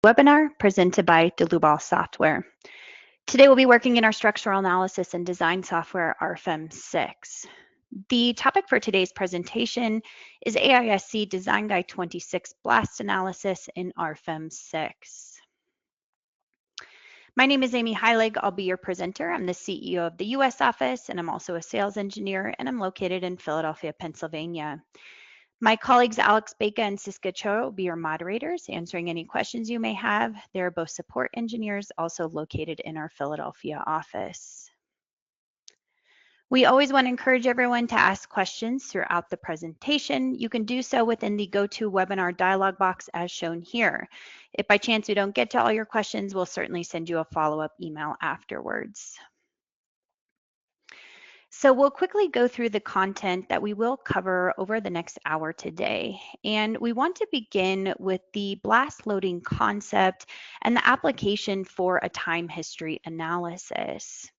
Webinar presented by Delubal Software. Today we'll be working in our structural analysis and design software RFEM 6. The topic for today's presentation is AISC Design Guide 26 Blast Analysis in RFEM 6. My name is Amy Heilig. I'll be your presenter. I'm the CEO of the US office, and I'm also a sales engineer, and I'm located in Philadelphia, Pennsylvania. My colleagues Alex Baca and Siska Cho will be your moderators, answering any questions you may have. They're both support engineers, also located in our Philadelphia office. We always want to encourage everyone to ask questions throughout the presentation. You can do so within the GoToWebinar dialog box as shown here. If by chance we don't get to all your questions, we'll certainly send you a follow-up email afterwards. So we'll quickly go through the content that we will cover over the next hour today. And we want to begin with the blast loading concept and the application for a time history analysis.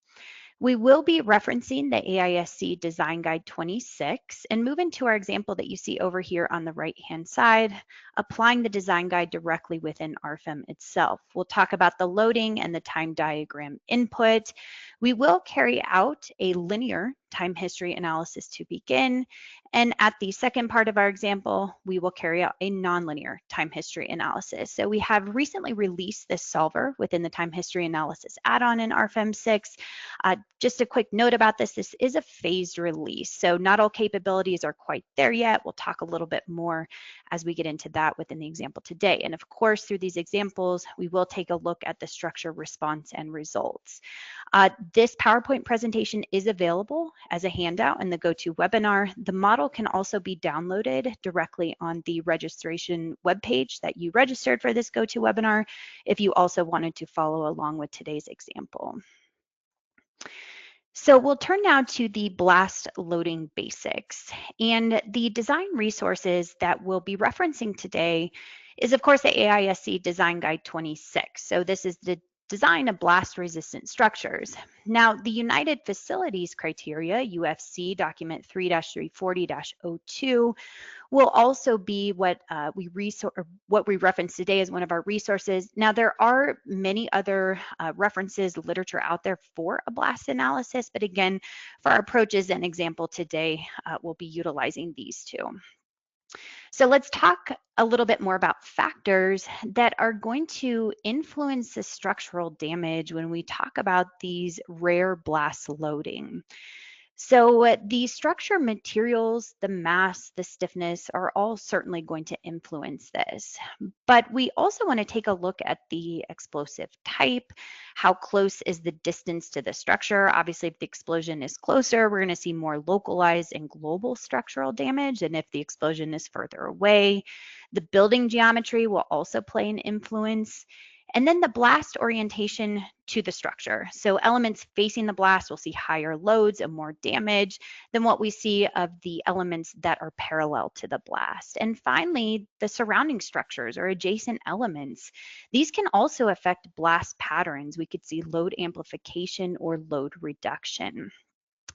We will be referencing the AISC Design Guide 26 and move into our example that you see over here on the right-hand side, applying the design guide directly within RFEM itself. We'll talk about the loading and the time diagram input. We will carry out a linear time history analysis to begin. And at the second part of our example, we will carry out a nonlinear time history analysis. So we have recently released this solver within the time history analysis add-on in RFEM 6. Just a quick note about this is a phased release. So not all capabilities are quite there yet. We'll talk a little bit more as we get into that within the example today. And of course, through these examples, we will take a look at the structure, response, and results. This PowerPoint presentation is available as a handout in the GoToWebinar. The model can also be downloaded directly on the registration webpage that you registered for this GoToWebinar if you also wanted to follow along with today's example. So we'll turn now to the blast loading basics. And the design resources that we'll be referencing today is, of course, the AISC Design Guide 26. So this is the design of blast-resistant structures. Now, the United Facilities Criteria, UFC document 3-340-02, will also be what we reference today as one of our resources. Now, there are many other references, literature out there for a blast analysis, but again, for our approaches and example today, we'll be utilizing these two. So let's talk a little bit more about factors that are going to influence the structural damage when we talk about these rare blast loading. So the structure materials, the mass, the stiffness are all certainly going to influence this. But we also want to take a look at the explosive type. How close is the distance to the structure? Obviously, if the explosion is closer, we're going to see more localized and global structural damage than if the explosion is further away. The building geometry will also play an influence. And then the blast orientation to the structure. So elements facing the blast will see higher loads and more damage than what we see of the elements that are parallel to the blast. And finally, the surrounding structures or adjacent elements. These can also affect blast patterns. We could see load amplification or load reduction.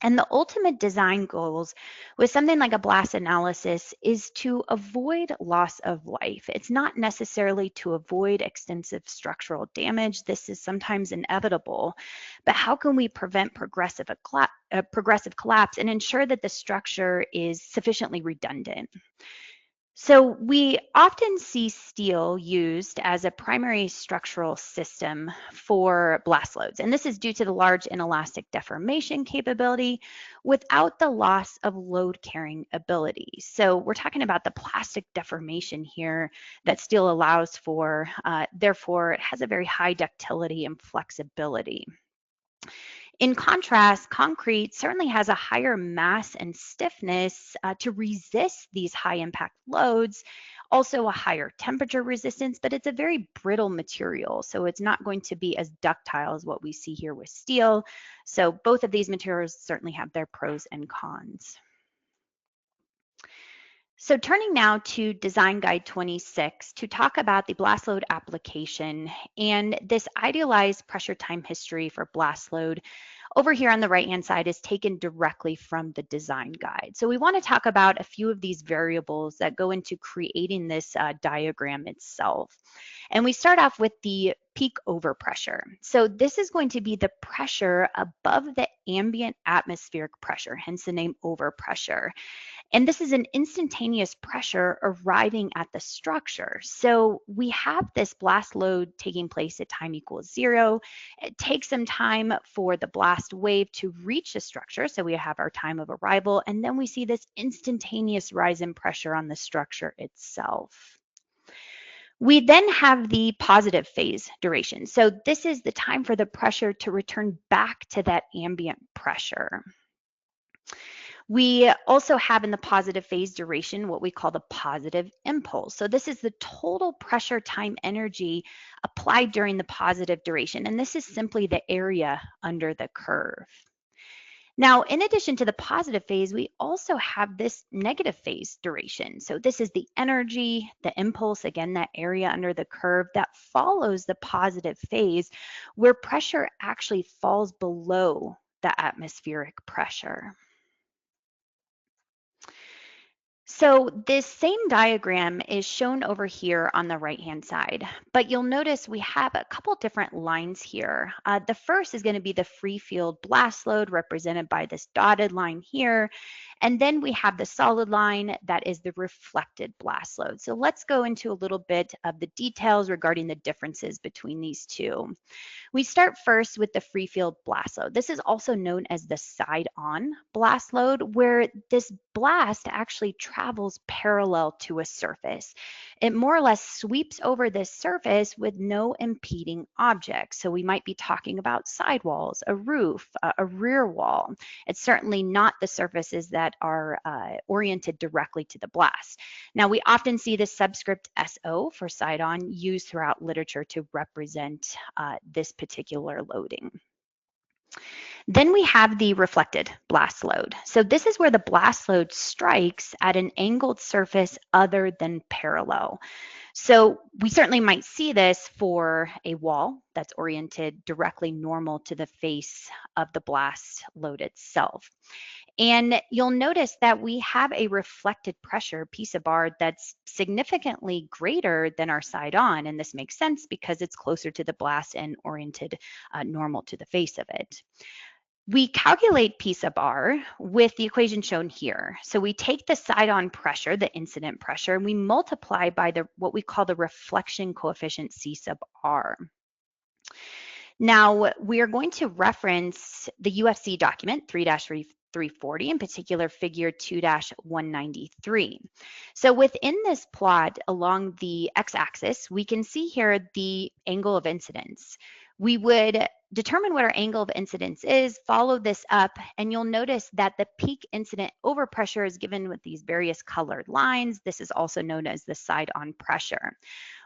And the ultimate design goals with something like a blast analysis is to avoid loss of life. It's not necessarily to avoid extensive structural damage. This is sometimes inevitable, but how can we prevent progressive collapse and ensure that the structure is sufficiently redundant? So we often see steel used as a primary structural system for blast loads, and this is due to the large inelastic deformation capability without the loss of load carrying ability. So we're talking about the plastic deformation here that steel allows for, therefore it has a very high ductility and flexibility. In contrast, concrete certainly has a higher mass and stiffness to resist these high impact loads, also a higher temperature resistance, but it's a very brittle material. So it's not going to be as ductile as what we see here with steel. So both of these materials certainly have their pros and cons. So turning now to Design Guide 26 to talk about the blast load application and this idealized pressure time history for blast load. over here on the right-hand side is taken directly from the design guide. So we want to talk about a few of these variables that go into creating this diagram itself. And we start off with the peak overpressure. So this is going to be the pressure above the ambient atmospheric pressure, hence the name overpressure. And this is an instantaneous pressure arriving at the structure. So we have this blast load taking place at time equals 0. It takes some time for the blast wave to reach the structure. So we have our time of arrival, and then we see this instantaneous rise in pressure on the structure itself. We then have the positive phase duration. So this is the time for the pressure to return back to that ambient pressure. We also have in the positive phase duration what we call the positive impulse. So this is the total pressure time energy applied during the positive duration, and this is simply the area under the curve. Now, in addition to the positive phase, we also have this negative phase duration. So this is the energy, the impulse, again, that area under the curve that follows the positive phase, where pressure actually falls below the atmospheric pressure. So this same diagram is shown over here on the right-hand side, but you'll notice we have a couple different lines here. The first is going to be the free field blast load represented by this dotted line here. And then we have the solid line that is the reflected blast load. So let's go into a little bit of the details regarding the differences between these two. We start first with the free field blast load. This is also known as the side-on blast load, where this blast actually travels parallel to a surface. It more or less sweeps over this surface with no impeding objects. So we might be talking about sidewalls, a roof, a rear wall. It's certainly not the surfaces that are oriented directly to the blast. Now, we often see the subscript SO for side-on used throughout literature to represent this particular loading. Then we have the reflected blast load. So this is where the blast load strikes at an angled surface other than parallel. So we certainly might see this for a wall that's oriented directly normal to the face of the blast load itself. And you'll notice that we have a reflected pressure piece of bar that's significantly greater than our side on. And this makes sense because it's closer to the blast and oriented normal to the face of it. We calculate piece of bar with the equation shown here. So we take the side-on pressure, the incident pressure, and we multiply by what we call the reflection coefficient C sub R. Now, we are going to reference the UFC document 3-340, in particular figure 2-193. So within this plot along the x-axis, we can see here the angle of incidence. We would determine what our angle of incidence is, follow this up, and you'll notice that the peak incident overpressure is given with these various colored lines. This is also known as the side-on pressure.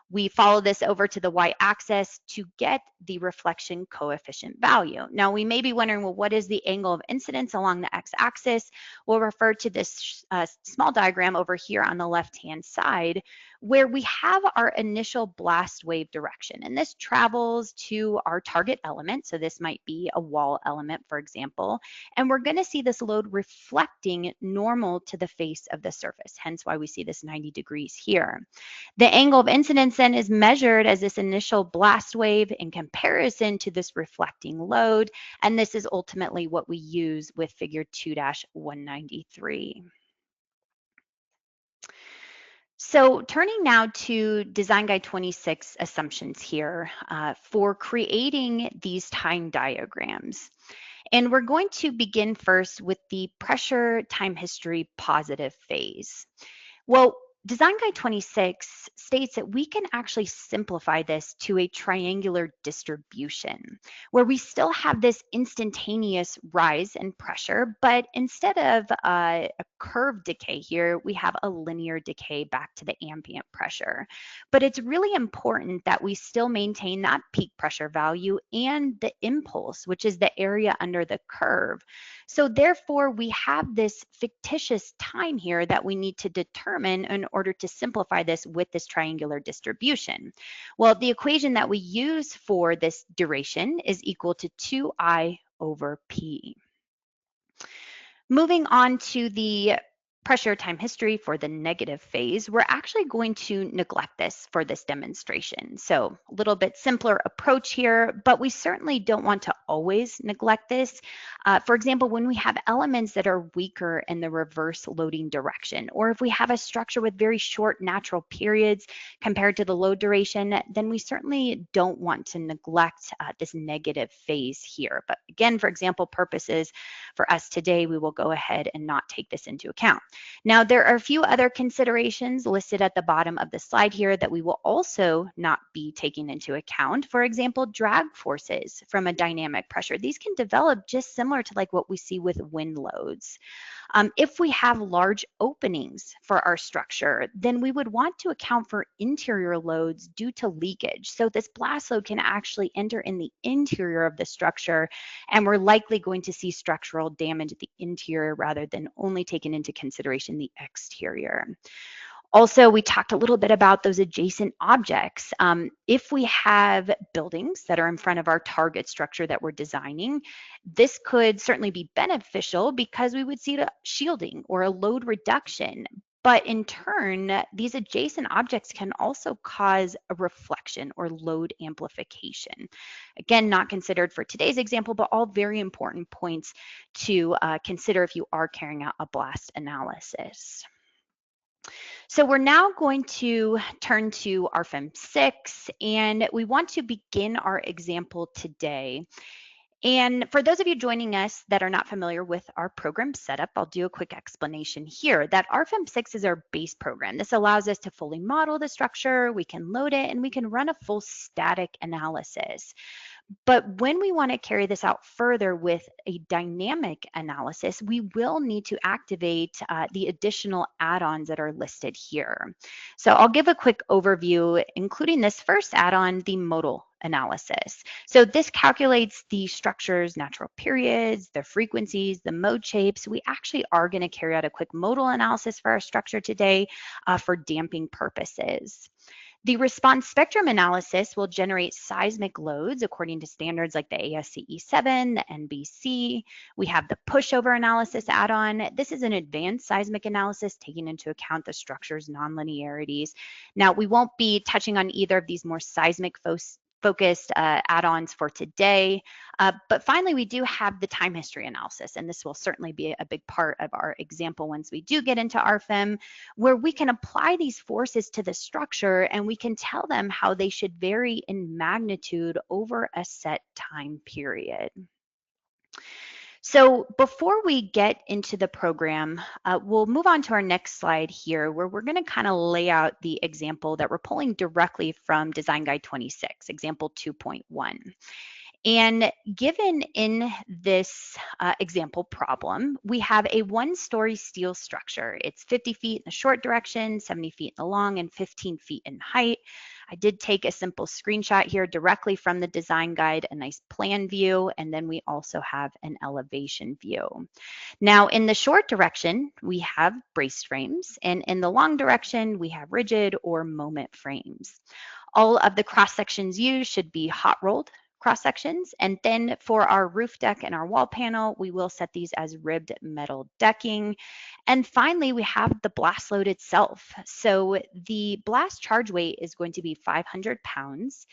We follow this over to the y-axis to get the reflection coefficient value. Now, we may be wondering, well, what is the angle of incidence along the x-axis? We'll refer to this small diagram over here on the left-hand side, where we have our initial blast wave direction. And this travels to our target element. So this might be a wall element, for example. And we're going to see this load reflecting normal to the face of the surface, hence why we see this 90 degrees here. The angle of incidence then is measured as this initial blast wave in comparison to this reflecting load. And this is ultimately what we use with figure 2-193. So turning now to Design Guide 26 assumptions here for creating these time diagrams. And we're going to begin first with the pressure time history positive phase. Well, Design Guide 26 states that we can actually simplify this to a triangular distribution, where we still have this instantaneous rise in pressure, but instead of a curved decay here, we have a linear decay back to the ambient pressure. But it's really important that we still maintain that peak pressure value and the impulse, which is the area under the curve. So therefore, we have this fictitious time here that we need to determine in order to simplify this with this triangular distribution. Well, the equation that we use for this duration is equal to 2I over P. Moving on to the pressure time history for the negative phase, we're actually going to neglect this for this demonstration. So a little bit simpler approach here, but we certainly don't want to always neglect this. For example, when we have elements that are weaker in the reverse loading direction, or if we have a structure with very short natural periods compared to the load duration, then we certainly don't want to neglect this negative phase here. But again, for example purposes for us today, we will go ahead and not take this into account. Now, there are a few other considerations listed at the bottom of the slide here that we will also not be taking into account. For example, drag forces from a dynamic pressure. These can develop just similar to like what we see with wind loads. If we have large openings for our structure, then we would want to account for interior loads due to leakage. So this blast load can actually enter in the interior of the structure, and we're likely going to see structural damage at the interior rather than only taking into consideration the exterior. Also, we talked a little bit about those adjacent objects. If we have buildings that are in front of our target structure that we're designing, this could certainly be beneficial because we would see the shielding or a load reduction. But in turn, these adjacent objects can also cause a reflection or load amplification. Again, not considered for today's example, but all very important points to consider if you are carrying out a blast analysis. So we're now going to turn to RFEM 6, and we want to begin our example today. And for those of you joining us that are not familiar with our program setup, I'll do a quick explanation here that RFEM 6 is our base program. This allows us to fully model the structure, we can load it, and we can run a full static analysis. But when we want to carry this out further with a dynamic analysis, we will need to activate the additional add-ons that are listed here. So I'll give a quick overview, including this first add-on, the modal analysis. So this calculates the structure's natural periods, the frequencies, the mode shapes. We actually are going to carry out a quick modal analysis for our structure today for damping purposes. The response spectrum analysis will generate seismic loads according to standards like the AISC 7, the NBC. We have the pushover analysis add-on. This is an advanced seismic analysis taking into account the structure's nonlinearities. Now, we won't be touching on either of these more seismic focused add-ons for today. But finally, we do have the time history analysis, and this will certainly be a big part of our example once we do get into RFEM, where we can apply these forces to the structure and we can tell them how they should vary in magnitude over a set time period. So before we get into the program, we'll move on to our next slide here, where we're going to kind of lay out the example that we're pulling directly from Design Guide 26, example 2.1. And given in this example problem, we have a one-story steel structure. It's 50 feet in the short direction, 70 feet in the long, and 15 feet in height. I did take a simple screenshot here directly from the design guide, a nice plan view, and then we also have an elevation view. Now, in the short direction, we have braced frames, and in the long direction, we have rigid or moment frames. All of the cross sections used should be hot rolled cross sections. And then for our roof deck and our wall panel, we will set these as ribbed metal decking. And finally, we have the blast load itself. So the blast charge weight is going to be 500 pounds.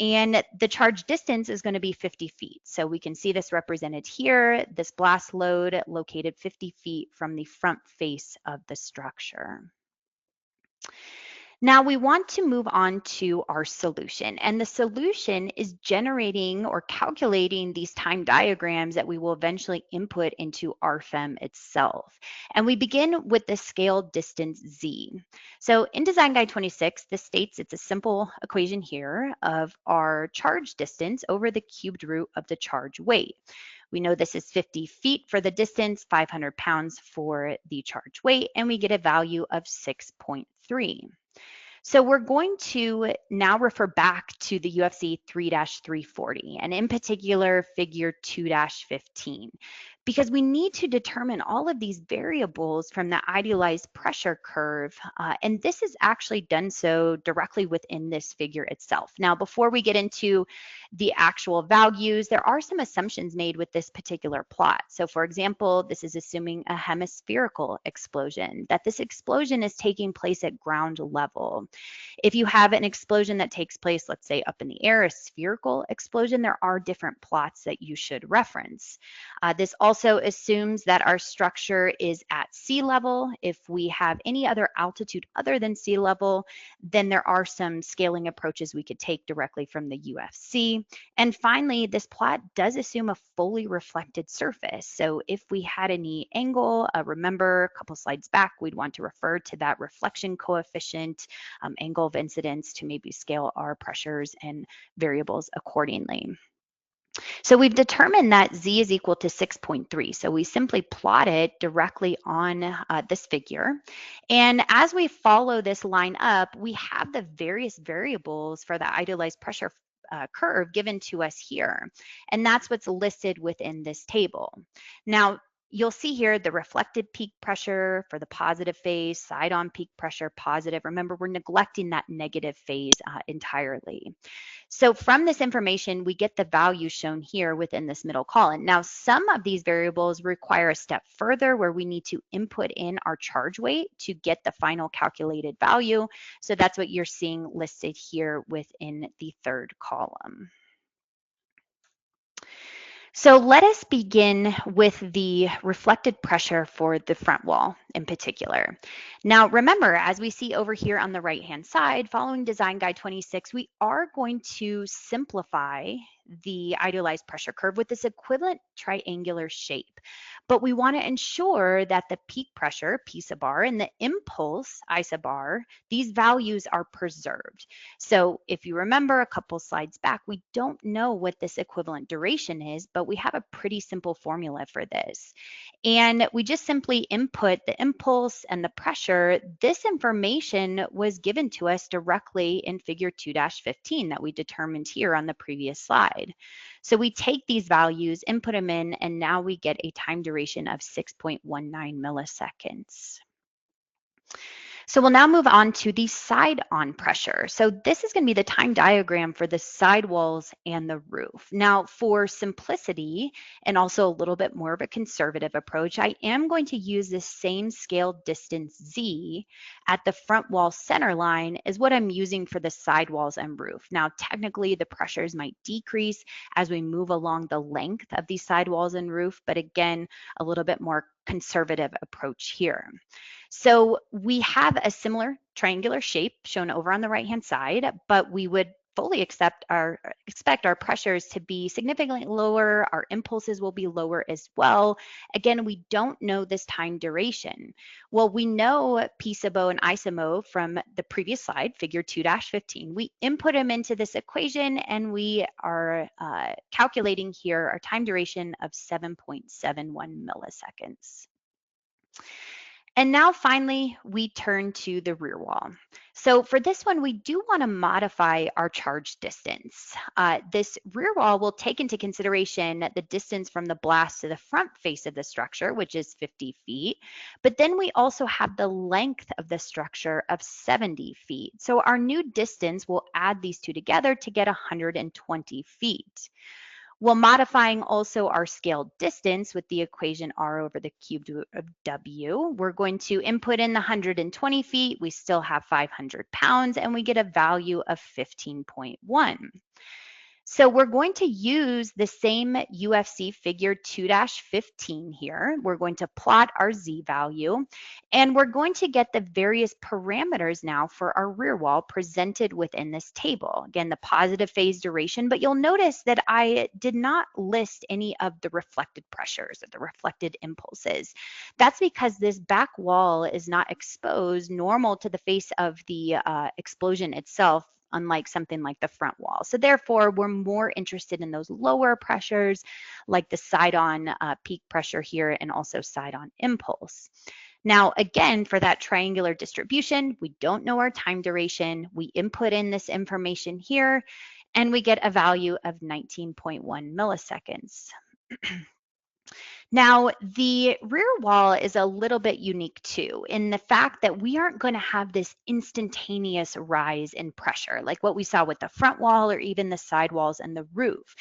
And the charge distance is going to be 50 feet. So we can see this represented here, this blast load located 50 feet from the front face of the structure. Now we want to move on to our solution, and the solution is generating or calculating these time diagrams that we will eventually input into RFEM itself. And we begin with the scale distance Z. So in Design Guide 26, this states it's a simple equation here of our charge distance over the cubed root of the charge weight. We know this is 50 feet for the distance, 500 pounds for the charge weight, and we get a value of 6.3. So we're going to now refer back to the UFC 3-340, and in particular, figure 2-15. because we need to determine all of these variables from the idealized pressure curve. And this is actually done so directly within this figure itself. Now, before we get into the actual values, there are some assumptions made with this particular plot. So for example, this is assuming a hemispherical explosion, that this explosion is taking place at ground level. If you have an explosion that takes place, let's say up in the air, a spherical explosion, there are different plots that you should reference. This also assumes that our structure is at sea level. If we have any other altitude other than sea level, then there are some scaling approaches we could take directly from the UFC. And finally, this plot does assume a fully reflected surface. So if we had any angle, remember a couple slides back, we'd want to refer to that reflection coefficient, angle of incidence, to maybe scale our pressures and variables accordingly. So we've determined that z is equal to 6.3. So we simply plot it directly on this figure. And as we follow this line up, we have the various variables for the idealized pressure curve given to us here. And that's what's listed within this table. Now, you'll see here the reflected peak pressure for the positive phase, side-on peak pressure, positive. Remember, we're neglecting that negative phase entirely. So from this information, we get the value shown here within this middle column. Now, some of these variables require a step further where we need to input in our charge weight to get the final calculated value. So that's what you're seeing listed here within the third column. So let us begin with the reflected pressure for the front wall in particular. Now, remember, as we see over here on the right-hand side, following Design Guide 26, we are going to simplify the idealized pressure curve with this equivalent triangular shape. But we want to ensure that the peak pressure, P sub r, and the impulse, I sub r, these values are preserved. So if you remember a couple slides back, we don't know what this equivalent duration is, but we have a pretty simple formula for this. And we just simply input the impulse and the pressure. This information was given to us directly in figure 2-15 that we determined here on the previous slide. So we take these values, input them in, and now we get a time duration of 6.19 milliseconds. So we'll now move on to the side-on pressure. So this is going to be the time diagram for the sidewalls and the roof. Now, for simplicity and also a little bit more of a conservative approach, I am going to use the same scale distance Z at the front wall center line as what I'm using for the sidewalls and roof. Now, technically, the pressures might decrease as we move along the length of these sidewalls and roof, but again, a little bit more conservative approach here. So we have a similar triangular shape shown over on the right-hand side, but we would fully expect our pressures to be significantly lower. Our impulses will be lower as well. Again, we don't know this time duration. Well, we know P sub O and I sub O from the previous slide, figure 2-15. We input them into this equation and we are calculating here our time duration of 7.71 milliseconds. And now finally, we turn to the rear wall. So for this one, we do want to modify our charge distance. This rear wall will take into consideration the distance from the blast to the front face of the structure, which is 50 feet. But then we also have the length of the structure of 70 feet. So our new distance will add these two together to get 120 feet. Well, modifying also our scale distance with the equation r over the cubed of w, we're going to input in the 120 feet. We still have 500 pounds, and we get a value of 15.1. So we're going to use the same UFC figure 2-15 here. We're going to plot our Z value, and we're going to get the various parameters now for our rear wall presented within this table. Again, the positive phase duration, but you'll notice that I did not list any of the reflected pressures or the reflected impulses. That's because this back wall is not exposed normal to the face of the explosion itself, unlike something like the front wall. So therefore, we're more interested in those lower pressures, like the side-on peak pressure here and also side-on impulse. Now, again, for that triangular distribution, we don't know our time duration. We input in this information here, and we get a value of 19.1 milliseconds. Now, the rear wall is a little bit unique too, in the fact that we aren't going to have this instantaneous rise in pressure, like what we saw with the front wall or even the side walls and the roof.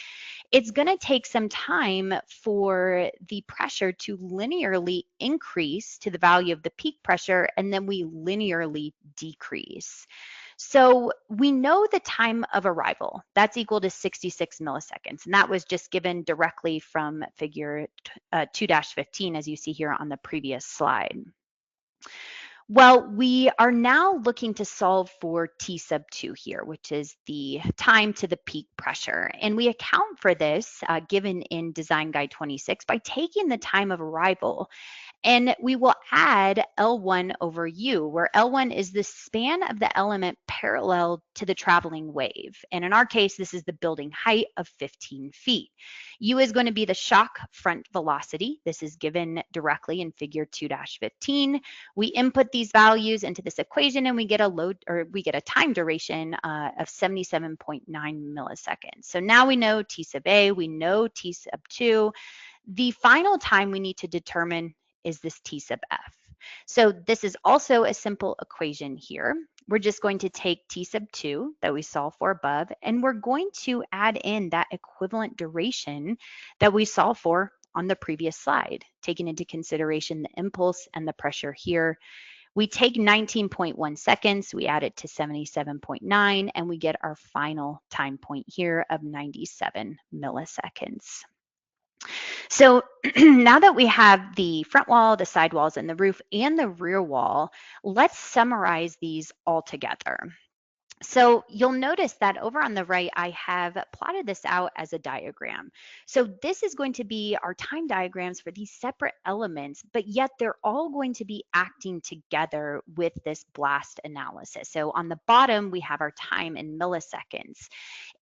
It's going to take some time for the pressure to linearly increase to the value of the peak pressure, and then we linearly decrease. So we know the time of arrival, that's equal to 66 milliseconds. And that was just given directly from figure 2-15, as you see here on the previous slide. Well, we are now looking to solve for T sub 2 here, which is the time to the peak pressure. And we account for this given in Design Guide 26 by taking the time of arrival, and we will add L1 over U, where L1 is the span of the element parallel to the traveling wave. And in our case, this is the building height of 15 feet. U is going to be the shock front velocity. This is given directly in figure 2-15. We input these values into this equation and we get a time duration of 77.9 milliseconds. So now we know T sub A, we know T sub 2. The final time we need to determine is this T sub F. So this is also a simple equation here. We're just going to take T sub 2 that we solved for above, and we're going to add in that equivalent duration that we solved for on the previous slide, taking into consideration the impulse and the pressure here. We take 19.1 seconds, we add it to 77.9, and we get our final time point here of 97 milliseconds. So now that we have the front wall, the side walls, and the roof, and the rear wall, let's summarize these all together. So you'll notice that over on the right, I have plotted this out as a diagram. So this is going to be our time diagrams for these separate elements, but yet they're all going to be acting together with this blast analysis. So on the bottom, we have our time in milliseconds.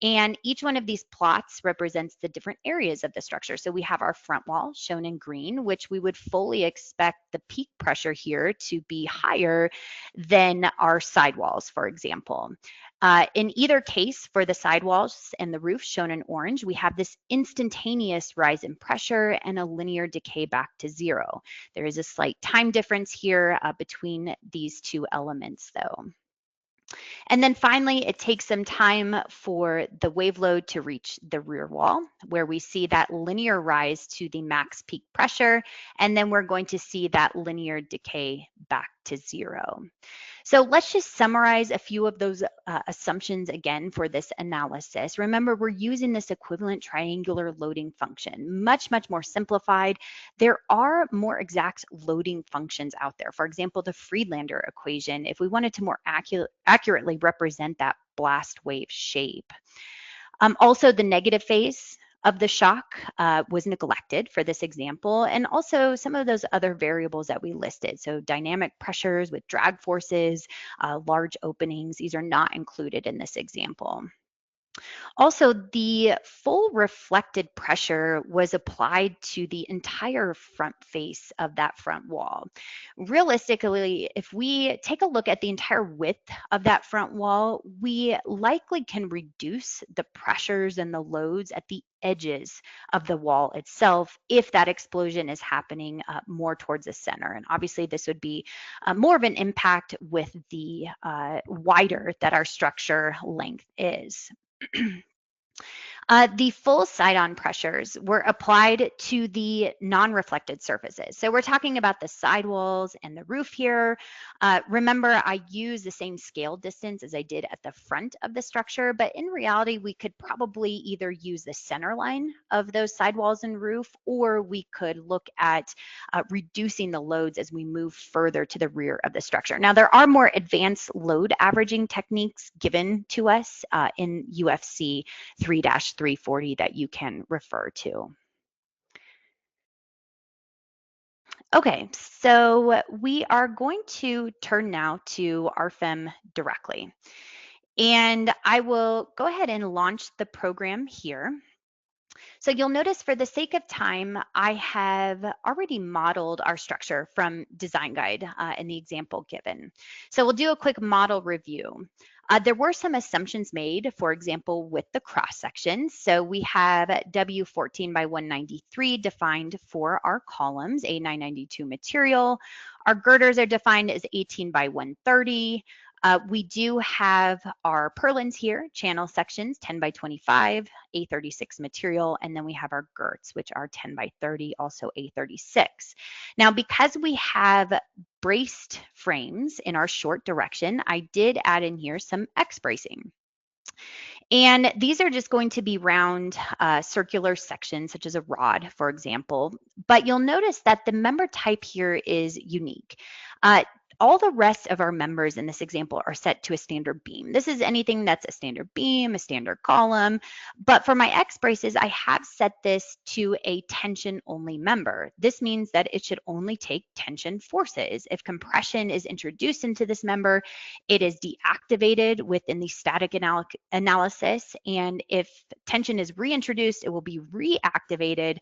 And each one of these plots represents the different areas of the structure. So we have our front wall shown in green, which we would fully expect the peak pressure here to be higher than our sidewalls, for example. In either case, for the sidewalls and the roof shown in orange, we have this instantaneous rise in pressure and a linear decay back to zero. There is a slight time difference here between these two elements, though. And then finally, it takes some time for the wave load to reach the rear wall, where we see that linear rise to the max peak pressure, and then we're going to see that linear decay back to zero. So let's just summarize a few of those assumptions again for this analysis. Remember, we're using this equivalent triangular loading function, much more simplified. There are more exact loading functions out there. For example, the Friedlander equation, if we wanted to more accurately represent that blast wave shape. Also, the negative phase of the shock was neglected for this example, and also some of those other variables that we listed. So dynamic pressures with drag forces, large openings, these are not included in this example. Also, the full reflected pressure was applied to the entire front face of that front wall. Realistically, if we take a look at the entire width of that front wall, we likely can reduce the pressures and the loads at the edges of the wall itself if that explosion is happening more towards the center. And obviously this would be more of an impact with the wider that our structure length is. The full side-on pressures were applied to the non-reflected surfaces. So we're talking about the sidewalls and the roof here. Remember, I use the same scale distance as I did at the front of the structure, but in reality, we could probably either use the center line of those sidewalls and roof, or we could look at reducing the loads as we move further to the rear of the structure. Now, there are more advanced load averaging techniques given to us in UFC 3-340 that you can refer to. Okay, so we are going to turn now to RFEM directly. And I will go ahead and launch the program here. So you'll notice for the sake of time, I have already modeled our structure from Design Guide in the example given. So we'll do a quick model review. There were some assumptions made, for example, with the cross sections. So we have W14 by 193 defined for our columns, A992 material. Our girders are defined as 18 by 130. We do have our purlins here, channel sections, 10 by 25, A36 material, and then we have our girts, which are 10 by 30, also A36. Now, because we have braced frames in our short direction, I did add in here some X bracing. And these are just going to be round circular sections, such as a rod, for example. But you'll notice that the member type here is unique. All the rest of our members in this example are set to a standard beam. This is anything that's a standard beam, a standard column. But for my X braces, I have set this to a tension-only member. This means that it should only take tension forces. If compression is introduced into this member, it is deactivated within the static analysis. And if tension is reintroduced, it will be reactivated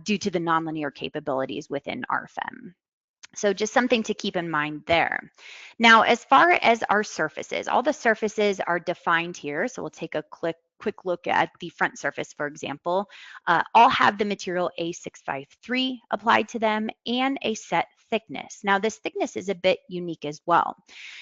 due to the nonlinear capabilities within RFEM. So just something to keep in mind there. Now, as far as our surfaces, all the surfaces are defined here. So we'll take a quick look at the front surface, for example. All have the material A653 applied to them and a set thickness. Now, this thickness is a bit unique as well.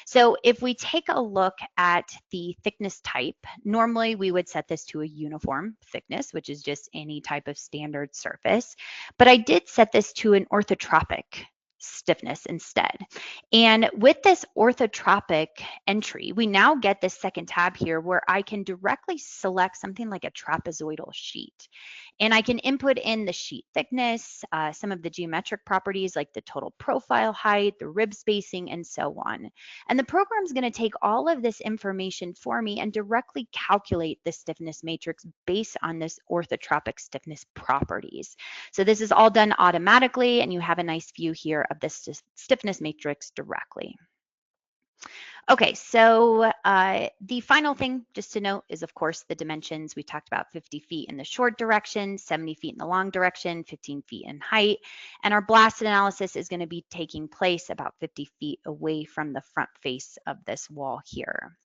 So if we take a look at the thickness type, normally we would set this to a uniform thickness, which is just any type of standard surface. But I did set this to an orthotropic stiffness instead. And with this orthotropic entry, we now get this second tab here where I can directly select something like a trapezoidal sheet. And I can input in the sheet thickness, some of the geometric properties like the total profile height, the rib spacing, and so on. And the program is going to take all of this information for me and directly calculate the stiffness matrix based on this orthotropic stiffness properties. So this is all done automatically, and you have a nice view here of the stiffness matrix directly. Okay, so the final thing just to note is, of course, the dimensions. We talked about 50 feet in the short direction, 70 feet in the long direction, 15 feet in height. And our blast analysis is going to be taking place about 50 feet away from the front face of this wall here.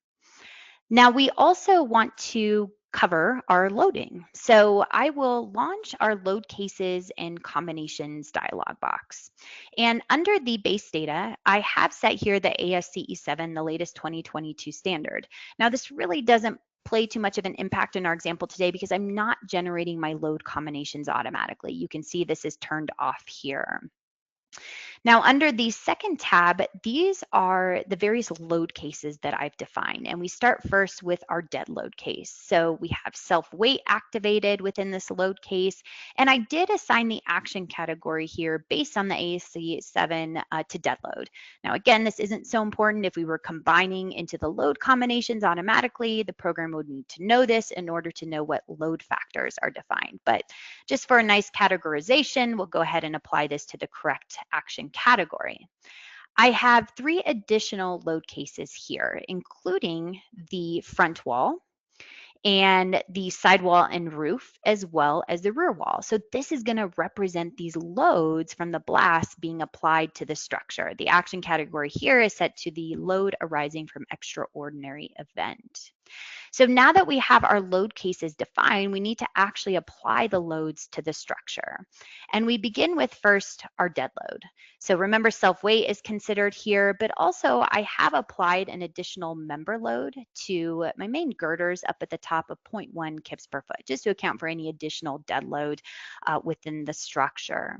Now, we also want to cover our loading. So I will launch our load cases and combinations dialog box. And under the base data, I have set here the AISC E7, the latest 2022 standard. Now, this really doesn't play too much of an impact in our example today because I'm not generating my load combinations automatically. You can see this is turned off here. Now, under the second tab, these are the various load cases that I've defined. And we start first with our dead load case. So we have self-weight activated within this load case. And I did assign the action category here based on the AISC 7 to dead load. Now, again, this isn't so important. If we were combining into the load combinations automatically, the program would need to know this in order to know what load factors are defined. But just for a nice categorization, we'll go ahead and apply this to the correct action category. I have 3 additional load cases here, including the front wall and the sidewall and roof, as well as the rear wall. So this is going to represent these loads from the blast being applied to the structure. The action category here is set to the load arising from extraordinary event. So now that we have our load cases defined, we need to actually apply the loads to the structure. And we begin with first our dead load. So remember, self-weight is considered here, but also I have applied an additional member load to my main girders up at the top of 0.1 kips per foot, just to account for any additional dead load within the structure.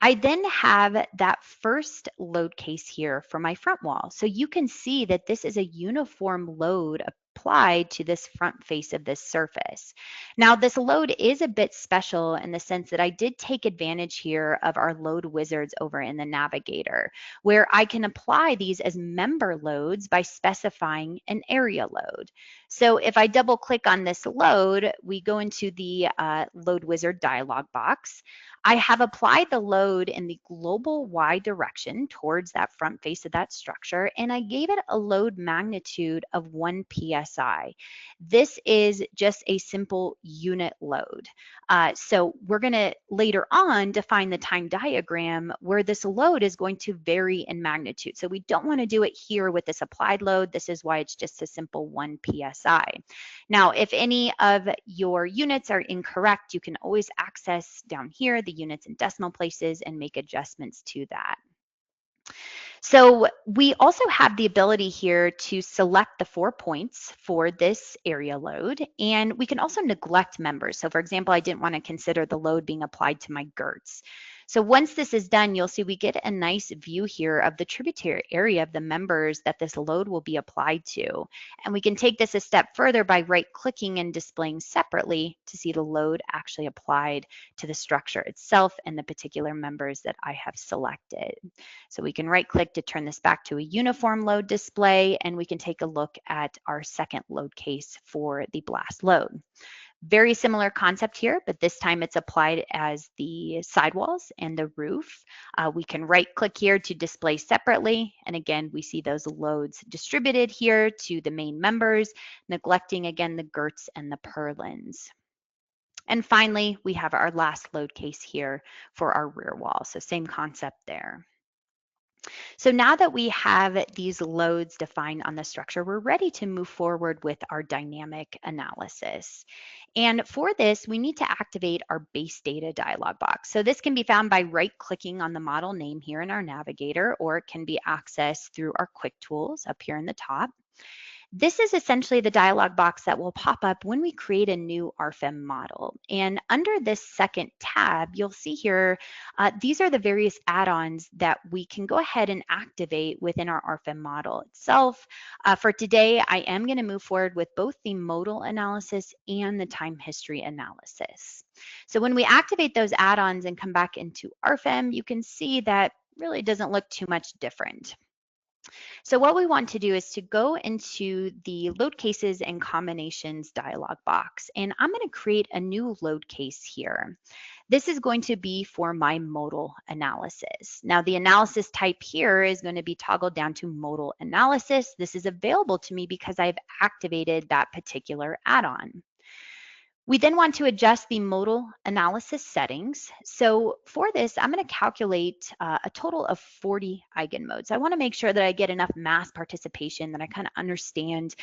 I then have that first load case here for my front wall. So you can see that this is a uniform load applied to this front face of this surface. Now, this load is a bit special in the sense that I did take advantage here of our load wizards over in the navigator, where I can apply these as member loads by specifying an area load. So if I double click on this load, we go into the load wizard dialog box. I have applied the load in the global Y direction towards that front face of that structure, and I gave it a load magnitude of 1 psi. This is just a simple unit load. So we're going to later on define the time diagram where this load is going to vary in magnitude. So we don't want to do it here with this applied load. This is why it's just a simple 1 psi. Now, if any of your units are incorrect, you can always access down here the units and decimal places and make adjustments to that. So we also have the ability here to select the 4 points for this area load, and we can also neglect members. So for example, I didn't want to consider the load being applied to my girts. So once this is done, you'll see we get a nice view here of the tributary area of the members that this load will be applied to. And we can take this a step further by right-clicking and displaying separately to see the load actually applied to the structure itself and the particular members that I have selected. So we can right-click to turn this back to a uniform load display, and we can take a look at our second load case for the blast load. Very similar concept here, but this time it's applied as the sidewalls and the roof. We can right-click here to display separately, and again, we see those loads distributed here to the main members, neglecting again the girts and the purlins. And finally, we have our last load case here for our rear wall, so same concept there. So now that we have these loads defined on the structure, we're ready to move forward with our dynamic analysis. And for this, we need to activate our base data dialog box. So this can be found by right-clicking on the model name here in our navigator, or it can be accessed through our quick tools up here in the top. This is essentially the dialog box that will pop up when we create a new RFEM model. And under this second tab, you'll see here, these are the various add-ons that we can go ahead and activate within our RFEM model itself. For today, I am going to move forward with both the modal analysis and the time history analysis. So when we activate those add-ons and come back into RFEM, you can see that really doesn't look too much different. So what we want to do is to go into the load cases and combinations dialog box, and I'm going to create a new load case here. This is going to be for my modal analysis. Now the analysis type here is going to be toggled down to modal analysis. This is available to me because I've activated that particular add-on. We then want to adjust the modal analysis settings. So for this, I'm going to calculate a total of 40 eigenmodes. I want to make sure that I get enough mass participation, that I kind of understand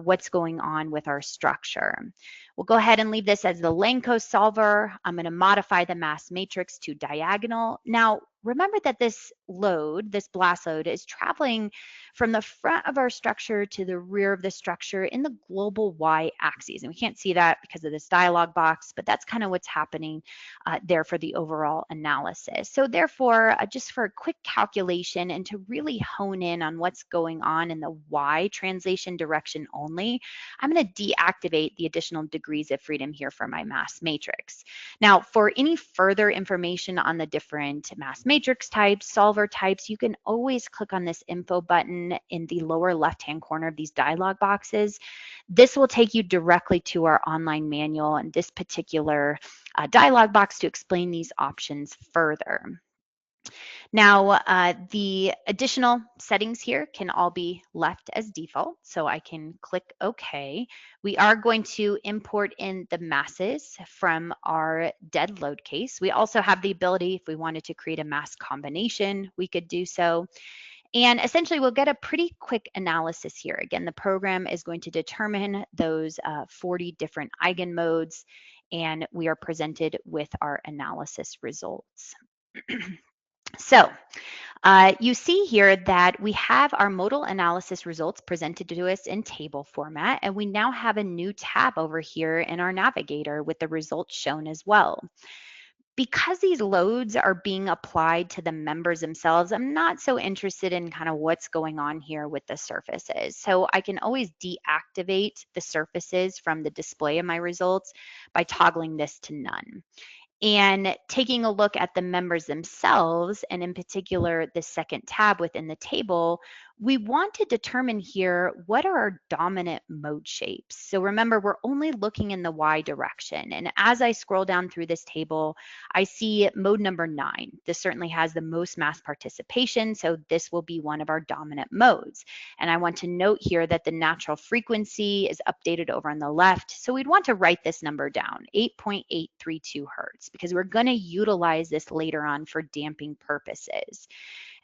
what's going on with our structure. We'll go ahead and leave this as the Langkos solver. I'm going to modify the mass matrix to diagonal. Now, remember that this load, this blast load, is traveling from the front of our structure to the rear of the structure in the global Y axis. And we can't see that because of this dialog box, but that's kind of what's happening there for the overall analysis. So therefore, just for a quick calculation and to really hone in on what's going on in the Y translation direction only, I'm going to deactivate the additional degrees of freedom here for my mass matrix. Now, for any further information on the different mass matrix types, solver types, you can always click on this info button in the lower left-hand corner of these dialog boxes. This will take you directly to our online manual and this particular dialog box to explain these options further. Now, the additional settings here can all be left as default, so I can click OK. We are going to import in the masses from our dead load case. We also have the ability, if we wanted to create a mass combination, we could do so. And essentially, we'll get a pretty quick analysis here. Again, the program is going to determine those 40 different eigenmodes, and we are presented with our analysis results. So you see here that we have our modal analysis results presented to us in table format, and we now have a new tab over here in our navigator with the results shown as well. Because these loads are being applied to the members themselves, I'm not so interested in kind of what's going on here with the surfaces. So I can always deactivate the surfaces from the display of my results by toggling this to none. And taking a look at the members themselves, and in particular, the second tab within the table, We want to determine here what are our dominant mode shapes. So remember, we're only looking in the Y direction. And as I scroll down through this table, I see mode number 9. This certainly has the most mass participation, so this will be one of our dominant modes. And I want to note here that the natural frequency is updated over on the left. So we'd want to write this number down, 8.832 hertz, because we're going to utilize this later on for damping purposes.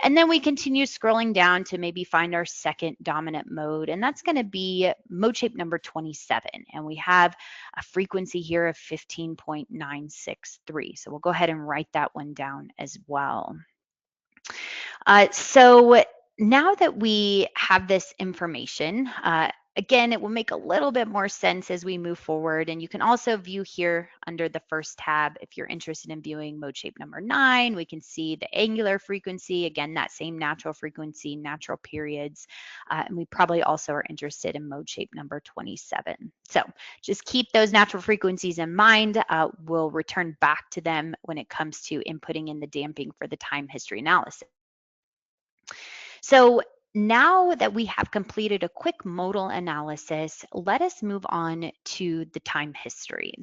And then we continue scrolling down to maybe find our second dominant mode, and that's going to be mode shape number 27. And we have a frequency here of 15.963. So we'll go ahead and write that one down as well. So now that we have this information, again, it will make a little bit more sense as we move forward. And you can also view here under the first tab, if you're interested in viewing mode shape number 9, we can see the angular frequency, again, that same natural frequency, natural periods. And we probably also are interested in mode shape number 27. So just keep those natural frequencies in mind. We'll return back to them when it comes to inputting in the damping for the time history analysis. So now that we have completed a quick modal analysis, let us move on to the time history.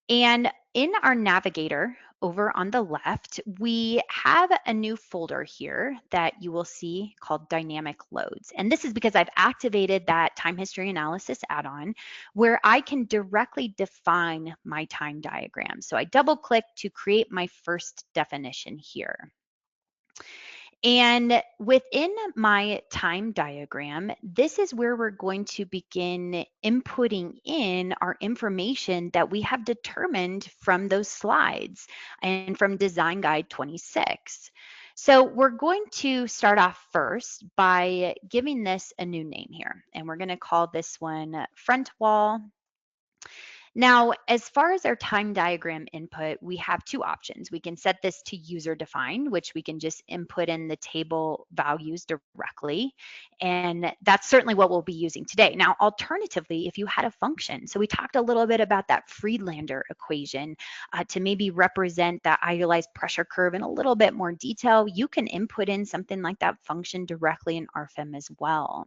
And in our navigator over on the left, we have a new folder here that you will see called dynamic loads. And this is because I've activated that time history analysis add-on where I can directly define my time diagram. So I double click to create my first definition here. And within my time diagram, this is where we're going to begin inputting in our information that we have determined from those slides and from Design Guide 26. So we're going to start off first by giving this a new name here, and we're going to call this one front wall. Now, as far as our time diagram input, we have two options. We can set this to user defined, which we can just input in the table values directly. And that's certainly what we'll be using today. Now, alternatively, if you had a function, so we talked a little bit about that Friedlander equation to maybe represent that idealized pressure curve in a little bit more detail, you can input in something like that function directly in RFEM as well.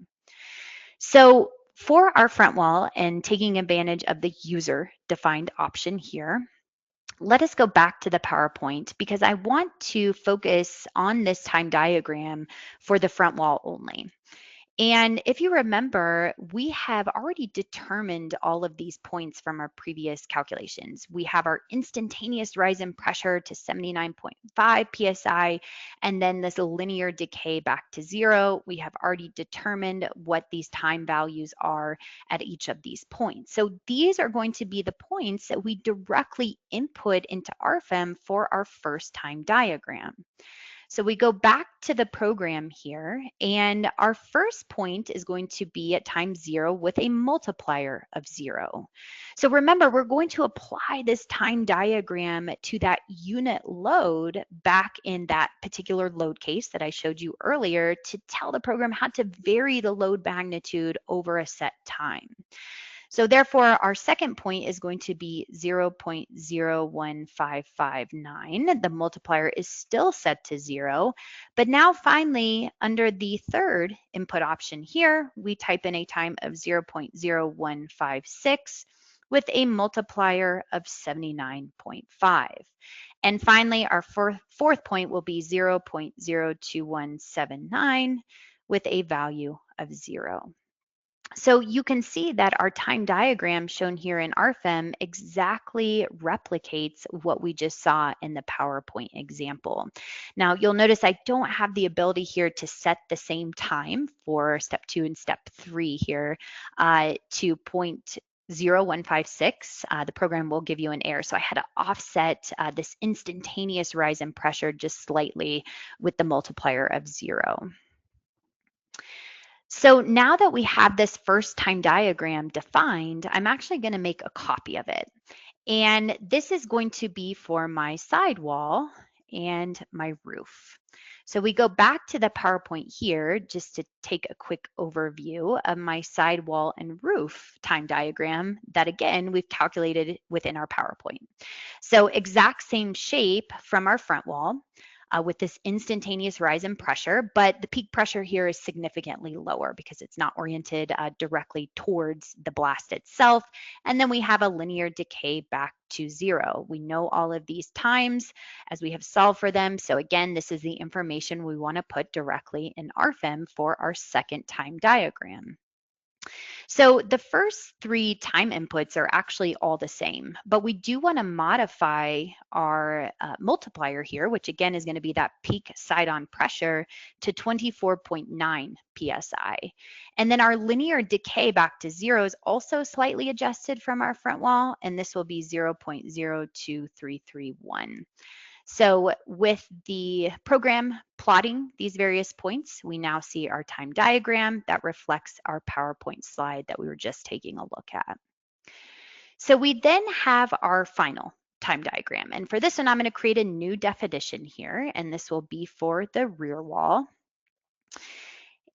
So for our front wall and taking advantage of the user defined option here, let us go back to the PowerPoint because I want to focus on this time diagram for the front wall only. And if you remember, we have already determined all of these points from our previous calculations. We have our instantaneous rise in pressure to 79.5 psi, and then this linear decay back to 0. We have already determined what these time values are at each of these points. So these are going to be the points that we directly input into RFEM for our first time diagram. So we go back to the program here, and our first point is going to be at time 0 with a multiplier of 0. So remember, we're going to apply this time diagram to that unit load back in that particular load case that I showed you earlier to tell the program how to vary the load magnitude over a set time. So therefore, our second point is going to be 0.01559. The multiplier is still set to 0. But now finally, under the third input option here, we type in a time of 0.0156 with a multiplier of 79.5. And finally, our fourth point will be 0.02179 with a value of 0. So you can see that our time diagram shown here in RFEM exactly replicates what we just saw in the PowerPoint example. Now you'll notice I don't have the ability here to set the same time for step 2 and step 3 here to 0.0156. The program will give you an error. So I had to offset this instantaneous rise in pressure just slightly with the multiplier of 0. So now that we have this first time diagram defined, I'm actually going to make a copy of it. And this is going to be for my sidewall and my roof. So we go back to the PowerPoint here just to take a quick overview of my sidewall and roof time diagram that again, we've calculated within our PowerPoint. So exact same shape from our front wall. with this instantaneous rise in pressure, but the peak pressure here is significantly lower because it's not oriented directly towards the blast itself. And then we have a linear decay back to zero. We know all of these times as we have solved for them. So again, this is the information we want to put directly in RFEM for our second time diagram. So the first three time inputs are actually all the same, but we do want to modify our multiplier here, which again is going to be that peak side-on pressure, to 24.9 psi. And then our linear decay back to zero is also slightly adjusted from our front wall, and this will be 0.02331. So with the program plotting these various points, we now see our time diagram that reflects our PowerPoint slide that we were just taking a look at. So we then have our final time diagram. And for this one, I'm going to create a new definition here, and this will be for the rear wall.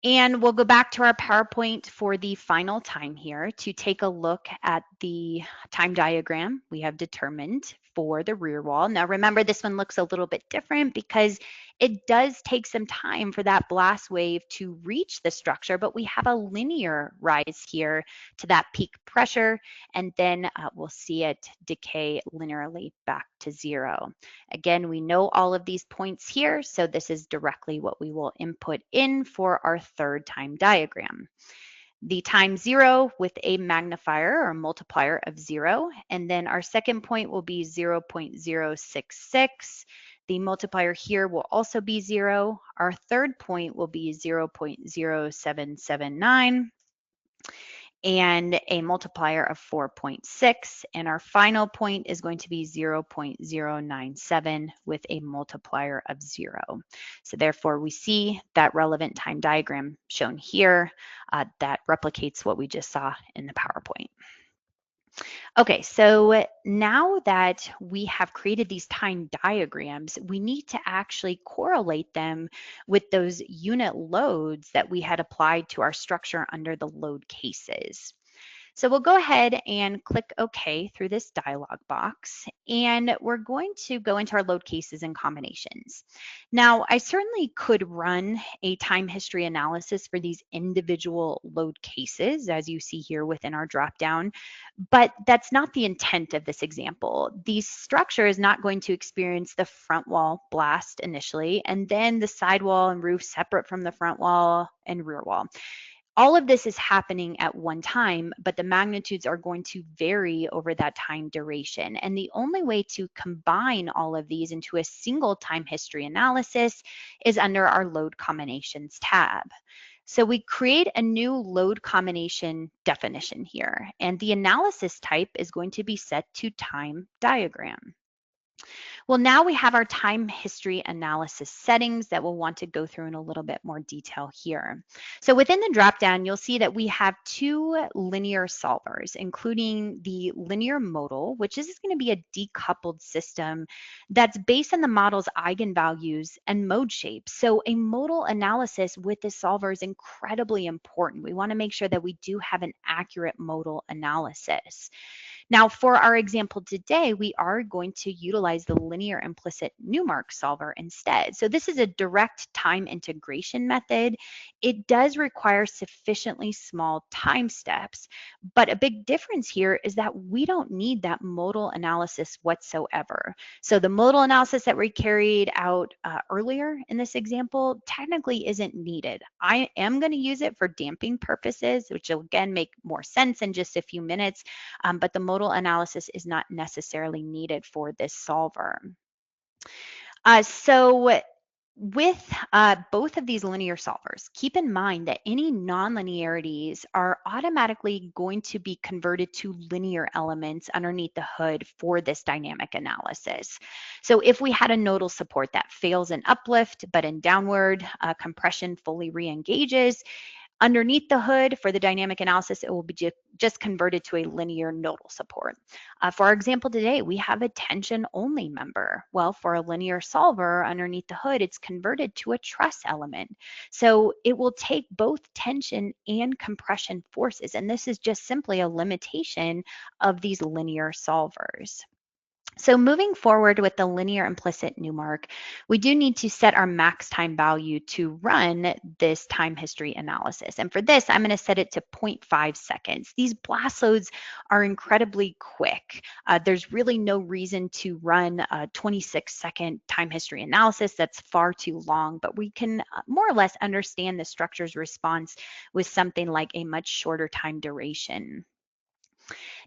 And we'll go back to our PowerPoint for the final time here to take a look at the time diagram we have determined for the rear wall. Now remember, this one looks a little bit different because it does take some time for that blast wave to reach the structure, but we have a linear rise here to that peak pressure, and then we'll see it decay linearly back to zero. Again, we know all of these points here, so this is directly what we will input in for our third time diagram. The time zero with a magnifier or multiplier of zero, and then our second point will be 0.066. The multiplier here will also be zero. Our third point will be 0.0779. and a multiplier of 4.6. And our final point is going to be 0.097 with a multiplier of 0. So therefore, we see that relevant time diagram shown here that replicates what we just saw in the PowerPoint. Okay, so now that we have created these time diagrams, we need to actually correlate them with those unit loads that we had applied to our structure under the load cases. So we'll go ahead and click OK through this dialog box, and we're going to go into our load cases and combinations. Now, I certainly could run a time history analysis for these individual load cases, as you see here within our dropdown, but that's not the intent of this example. The structure is not going to experience the front wall blast initially, and then the side wall and roof separate from the front wall and rear wall. All of this is happening at one time, but the magnitudes are going to vary over that time duration. And the only way to combine all of these into a single time history analysis is under our load combinations tab. So we create a new load combination definition here, and the analysis type is going to be set to time diagram. Well, now we have our time history analysis settings that we'll want to go through in a little bit more detail here. So within the dropdown, you'll see that we have two linear solvers, including the linear modal, which is going to be a decoupled system that's based on the model's eigenvalues and mode shapes. So a modal analysis with this solver is incredibly important. We want to make sure that we do have an accurate modal analysis. Now, for our example today, we are going to utilize the linear implicit Newmark solver instead. So this is a direct time integration method. It does require sufficiently small time steps, but a big difference here is that we don't need that modal analysis whatsoever. So the modal analysis that we carried out earlier in this example technically isn't needed. I am going to use it for damping purposes, which will again make more sense in just a few minutes, but the modal analysis is not necessarily needed for this solver. So with both of these linear solvers, keep in mind that any nonlinearities are automatically going to be converted to linear elements underneath the hood for this dynamic analysis. So if we had a nodal support that fails in uplift, but in downward compression fully re-engages, underneath the hood for the dynamic analysis, it will be just converted to a linear nodal support. For our example today, we have a tension-only member. Well, for a linear solver underneath the hood, it's converted to a truss element. So it will take both tension and compression forces, and this is just simply a limitation of these linear solvers. So moving forward with the linear implicit newmark, we do need to set our max time value to run this time history analysis. And for this, I'm going to set it to 0.5 seconds. These blast loads are incredibly quick. There's really no reason to run a 26-second time history analysis. That's far too long, but we can more or less understand the structure's response with something like a much shorter time duration.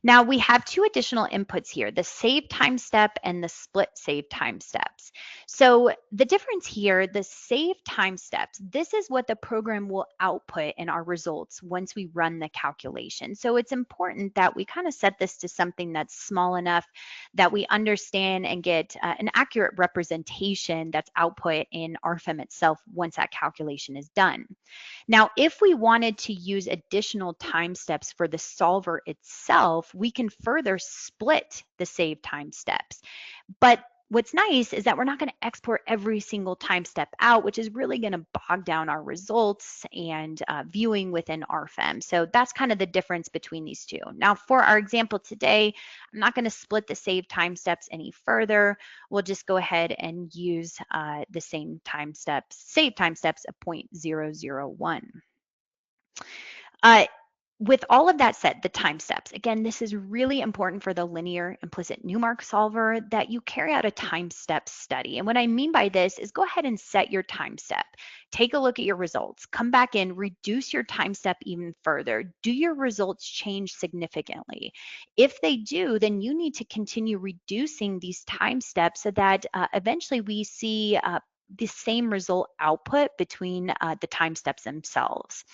Now we have two additional inputs here, the save time step and the split save time steps. So the difference here, the save time steps, this is what the program will output in our results once we run the calculation. So it's important that we kind of set this to something that's small enough that we understand and get an accurate representation that's output in RFEM itself once that calculation is done. Now, if we wanted to use additional time steps for the solver itself, we can further split the save time steps. But what's nice is that we're not going to export every single time step out, which is really going to bog down our results and viewing within RFEM. So that's kind of the difference between these two. Now, for our example today, I'm not going to split the save time steps any further. We'll just go ahead and use the same time steps, save time steps of 0.001. Uh, with all of that said, the time steps, again, this is really important for the linear implicit newmark solver that you carry out a time step study. And what I mean by this is go ahead and set your time step. Take a look at your results. Come back in, reduce your time step even further. Do your results change significantly? If they do, then you need to continue reducing these time steps so that eventually we see the same result output between the time steps themselves.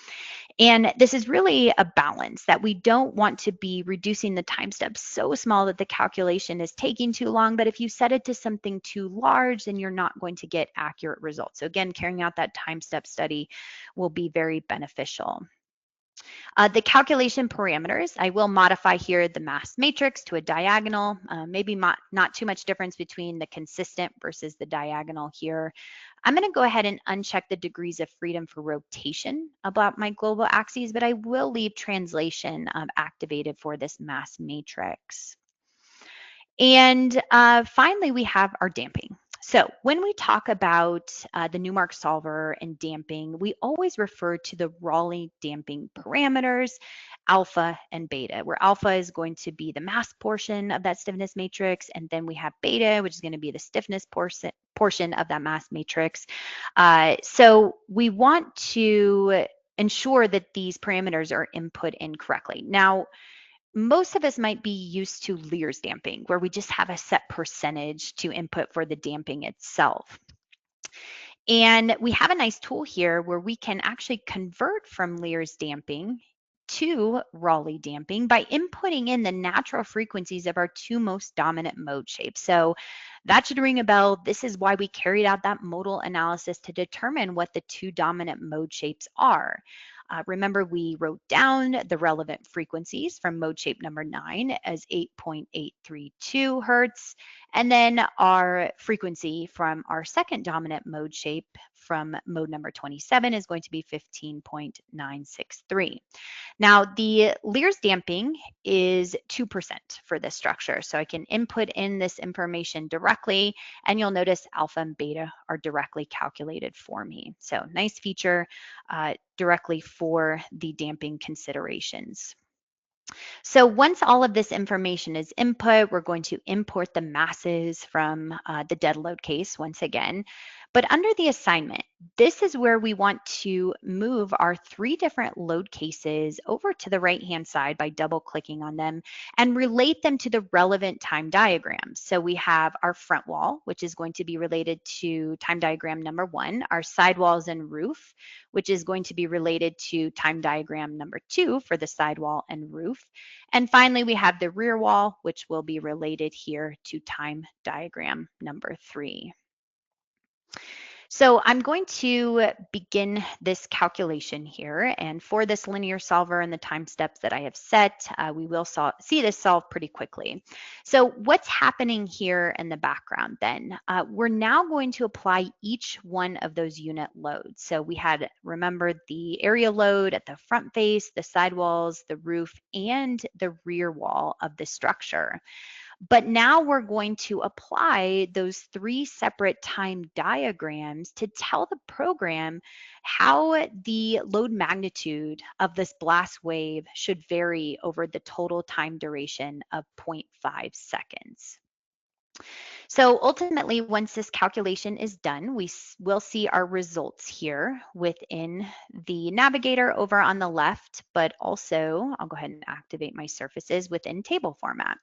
And this is really a balance that we don't want to be reducing the time steps so small that the calculation is taking too long. But if you set it to something too large, then you're not going to get accurate results. So again, carrying out that time step study will be very beneficial. The calculation parameters, I will modify here the mass matrix to a diagonal, maybe not too much difference between the consistent versus the diagonal here. I'm going to go ahead and uncheck the degrees of freedom for rotation about my global axes, but I will leave translation activated for this mass matrix. And finally, we have our damping. So when we talk about the Newmark solver and damping, we always refer to the Rayleigh damping parameters, alpha and beta, where alpha is going to be the mass portion of that stiffness matrix, and then we have beta, which is going to be the stiffness portion of that mass matrix. So we want to ensure that these parameters are input in correctly. Now, most of us might be used to Lear's damping, where we just have a set percentage to input for the damping itself. And we have a nice tool here where we can actually convert from Lear's damping to Rayleigh damping by inputting in the natural frequencies of our two most dominant mode shapes. So that should ring a bell. This is why we carried out that modal analysis to determine what the two dominant mode shapes are. Remember, we wrote down the relevant frequencies from mode shape number 9 as 8.832 hertz, and then our frequency from our second dominant mode shape from mode number 27 is going to be 15.963. Now, the Lear's damping is 2% for this structure. So I can input in this information directly, and you'll notice alpha and beta are directly calculated for me. So nice feature directly for the damping considerations. So once all of this information is input, we're going to import the masses from the dead load case once again. But under the assignment, this is where we want to move our 3 different load cases over to the right-hand side by double-clicking on them and relate them to the relevant time diagrams. So we have our front wall, which is going to be related to time diagram number 1, our sidewalls and roof, which is going to be related to time diagram number 2 for the sidewall and roof. And finally, we have the rear wall, which will be related here to time diagram number 3. So I'm going to begin this calculation here. And for this linear solver and the time steps that I have set, we will see this solve pretty quickly. So what's happening here in the background then? We're now going to apply each one of those unit loads. So we had, remember, the area load at the front face, the sidewalls, the roof, and the rear wall of the structure. But now we're going to apply those 3 separate time diagrams to tell the program how the load magnitude of this blast wave should vary over the total time duration of 0.5 seconds. So ultimately, once this calculation is done, we will see our results here within the navigator over on the left, but also I'll go ahead and activate my surfaces within table format.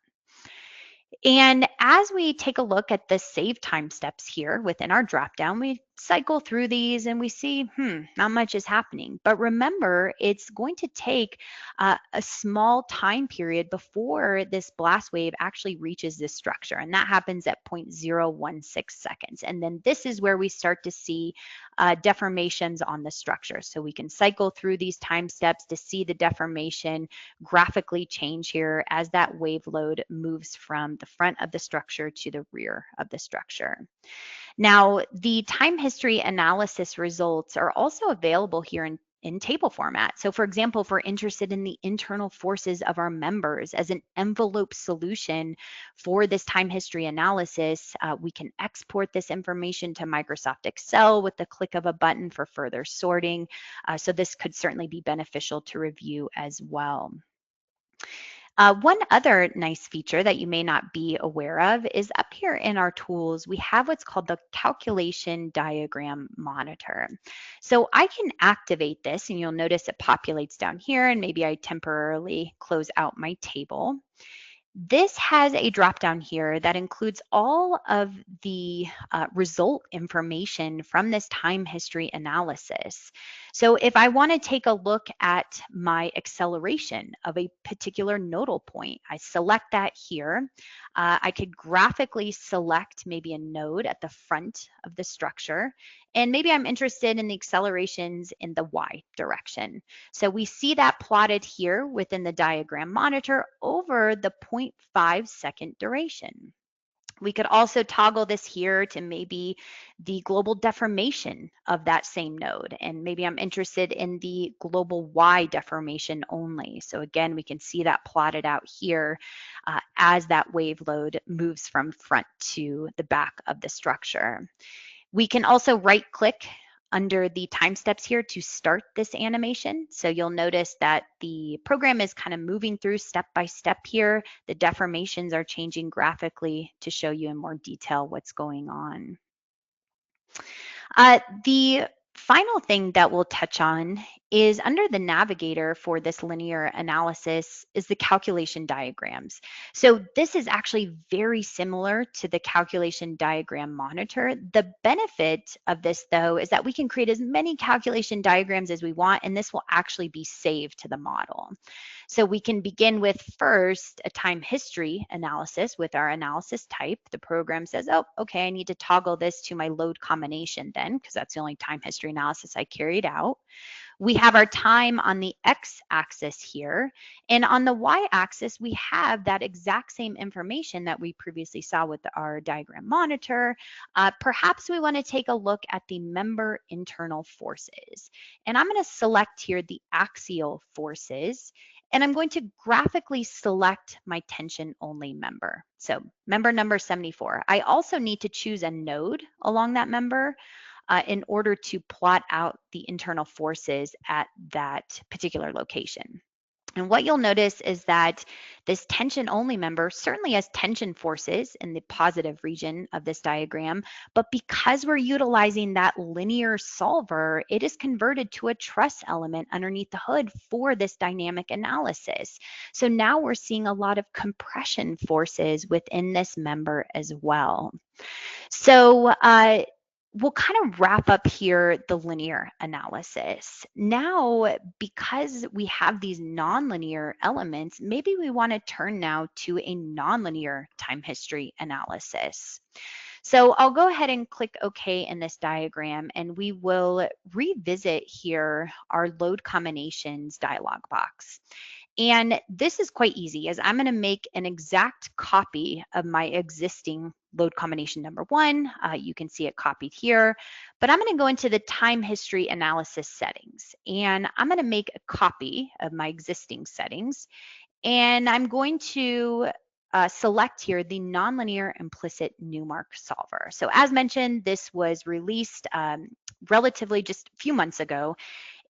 And as we take a look at the save time steps here within our dropdown, we cycle through these and we see, not much is happening. But remember, it's going to take a small time period before this blast wave actually reaches this structure. And that happens at 0.016 seconds. And then this is where we start to see deformations on the structure. So we can cycle through these time steps to see the deformation graphically change here as that wave load moves from the front of the structure to the rear of the structure. Now, the time history analysis results are also available here in table format. So for example, if we're interested in the internal forces of our members as an envelope solution for this time history analysis, we can export this information to Microsoft Excel with the click of a button for further sorting. So this could certainly be beneficial to review as well. One other nice feature that you may not be aware of is up here in our tools, we have what's called the calculation diagram monitor. So I can activate this and you'll notice it populates down here and maybe I temporarily close out my table. This has a drop down here that includes all of the result information from this time history analysis. So if I want to take a look at my acceleration of a particular nodal point, I select that here. I could graphically select maybe a node at the front of the structure. And maybe I'm interested in the accelerations in the Y direction. So we see that plotted here within the diagram monitor over the 0.5 second duration. We could also toggle this here to maybe the global deformation of that same node. And maybe I'm interested in the global Y deformation only. So again, we can see that plotted out here as that wave load moves from front to the back of the structure. We can also right click under the time steps here to start this animation. So you'll notice that the program is kind of moving through step by step here. The deformations are changing graphically to show you in more detail what's going on. The final thing that we'll touch on is under the navigator for this linear analysis is the calculation diagrams. So this is actually very similar to the calculation diagram monitor. The benefit of this though is that we can create as many calculation diagrams as we want and this will actually be saved to the model. So we can begin with first a time history analysis with our analysis type. The program says, oh, okay, I need to toggle this to my load combination then, because that's the only time history analysis I carried out. We have our time on the x-axis here, and on the y-axis, we have that exact same information that we previously saw with our diagram monitor. Perhaps we want to take a look at the member internal forces, and I'm going to select here the axial forces, and I'm going to graphically select my tension only member. So member number 74. I also need to choose a node along that member in order to plot out the internal forces at that particular location. And what you'll notice is that this tension only member certainly has tension forces in the positive region of this diagram, but because we're utilizing that linear solver, it is converted to a truss element underneath the hood for this dynamic analysis. So now we're seeing a lot of compression forces within this member as well. So we'll kind of wrap up here the linear analysis. Now, because we have these nonlinear elements, maybe we want to turn now to a nonlinear time history analysis. So I'll go ahead and click OK in this diagram, and we will revisit here our load combinations dialog box. And this is quite easy as I'm going to make an exact copy of my existing load combination number 1. You can see it copied here, but I'm going to go into the time history analysis settings and I'm going to make a copy of my existing settings. And I'm going to select here the nonlinear implicit Newmark solver. So as mentioned, this was released relatively just a few months ago,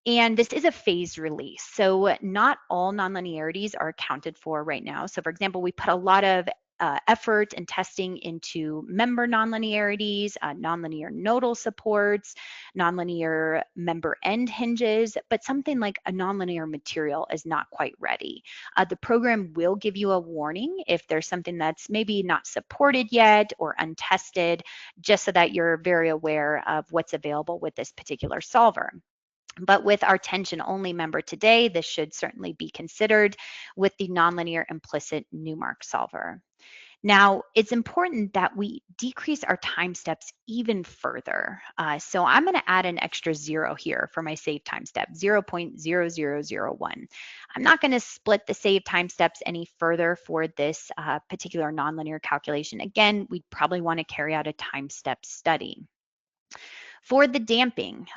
and this is a phased release. So not all nonlinearities are accounted for right now. So for example, we put a lot of effort and testing into member nonlinearities, nonlinear nodal supports, nonlinear member end hinges, but something like a nonlinear material is not quite ready. The program will give you a warning if there's something that's maybe not supported yet or untested, just so that you're very aware of what's available with this particular solver. But with our tension only member today, this should certainly be considered with the nonlinear implicit Newmark solver. Now, it's important that we decrease our time steps even further. So I'm going to add an extra 0 here for my save time step, 0.0001. I'm not going to split the save time steps any further for this particular nonlinear calculation. Again, we'd probably want to carry out a time step study. For the damping,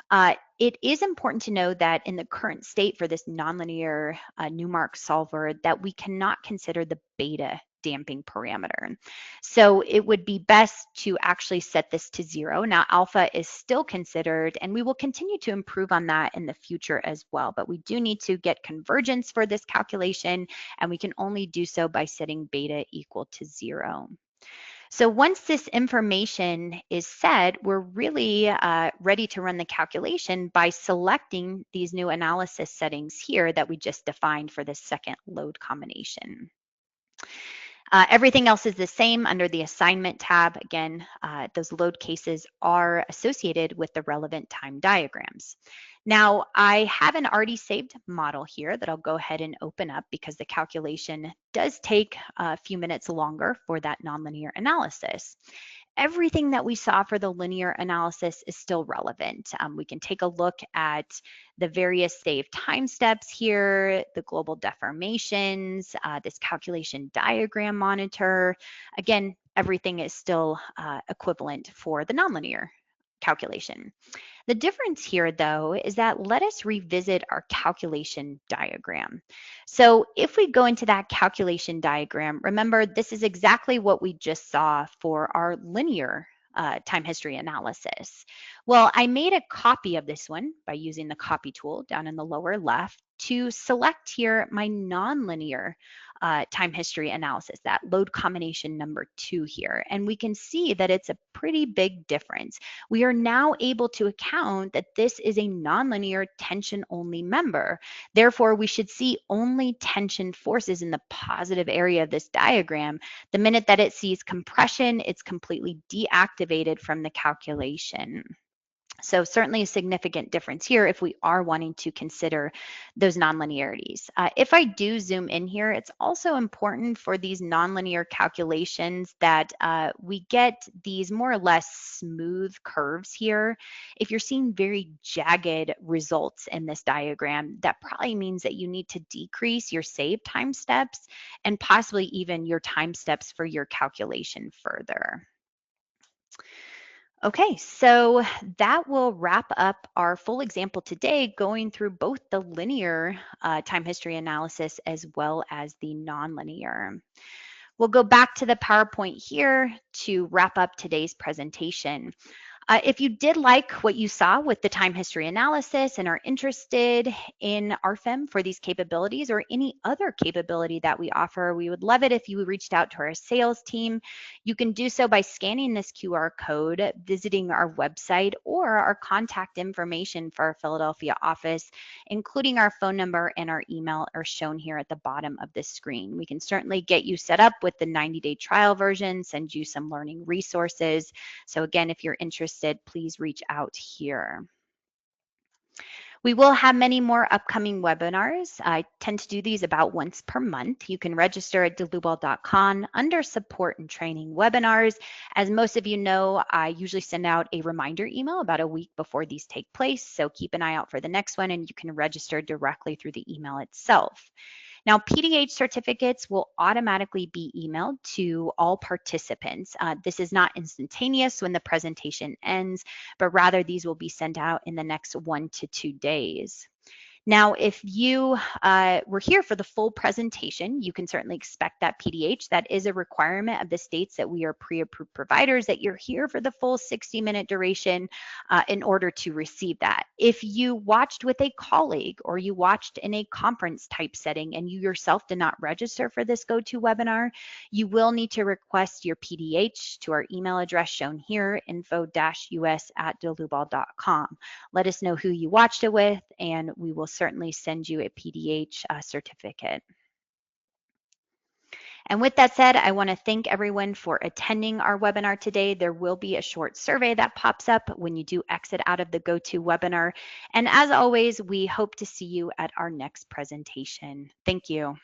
it is important to know that in the current state for this nonlinear Newmark solver that we cannot consider the beta damping parameter. So it would be best to actually set this to 0. Now alpha is still considered, and we will continue to improve on that in the future as well. But we do need to get convergence for this calculation, and we can only do so by setting beta equal to 0. So once this information is set, we're really ready to run the calculation by selecting these new analysis settings here that we just defined for the second load combination. Everything else is the same under the assignment tab. Again, those load cases are associated with the relevant time diagrams. Now, I have an already saved model here that I'll go ahead and open up because the calculation does take a few minutes longer for that nonlinear analysis. Everything that we saw for the linear analysis is still relevant. We can take a look at the various saved time steps here, the global deformations, this calculation diagram monitor. Again, everything is still equivalent for the nonlinear calculation. The difference here, though, is that let us revisit our calculation diagram. So if we go into that calculation diagram, remember, this is exactly what we just saw for our linear time history analysis. Well, I made a copy of this one by using the copy tool down in the lower left to select here my nonlinear time history analysis, that load combination number 2 here. And we can see that it's a pretty big difference. We are now able to account that this is a nonlinear tension only member. Therefore, we should see only tension forces in the positive area of this diagram. The minute that it sees compression, it's completely deactivated from the calculation. So certainly a significant difference here if we are wanting to consider those nonlinearities. If I do zoom in here, it's also important for these nonlinear calculations that we get these more or less smooth curves here. If you're seeing very jagged results in this diagram, that probably means that you need to decrease your save time steps and possibly even your time steps for your calculation further. Okay, so that will wrap up our full example today, going through both the linear time history analysis as well as the nonlinear. We'll go back to the PowerPoint here to wrap up today's presentation. If you did like what you saw with the time history analysis and are interested in RFEM for these capabilities or any other capability that we offer, we would love it if you reached out to our sales team. You can do so by scanning this QR code, visiting our website, or our contact information for our Philadelphia office, including our phone number and our email are shown here at the bottom of the screen. We can certainly get you set up with the 90-day trial version, send you some learning resources. So again, if you're interested, please reach out here. We will have many more upcoming webinars. I tend to do these about once per month. You can register at delubal.com under support and training webinars. As most of you know, I usually send out a reminder email about a week before these take place. So keep an eye out for the next one, and you can register directly through the email itself. Now, PDH certificates will automatically be emailed to all participants. This is not instantaneous when the presentation ends, but rather these will be sent out in the next 1 to 2 days. Now, if you were here for the full presentation, you can certainly expect that PDH. That is a requirement of the states that we are pre-approved providers, that you're here for the full 60-minute duration in order to receive that. If you watched with a colleague or you watched in a conference type setting and you yourself did not register for this GoToWebinar, you will need to request your PDH to our email address shown here, info-us@delubal.com. Let us know who you watched it with, and we will certainly send you a PDH certificate. And with that said, I want to thank everyone for attending our webinar today. There will be a short survey that pops up when you do exit out of the GoToWebinar. And as always, we hope to see you at our next presentation. Thank you.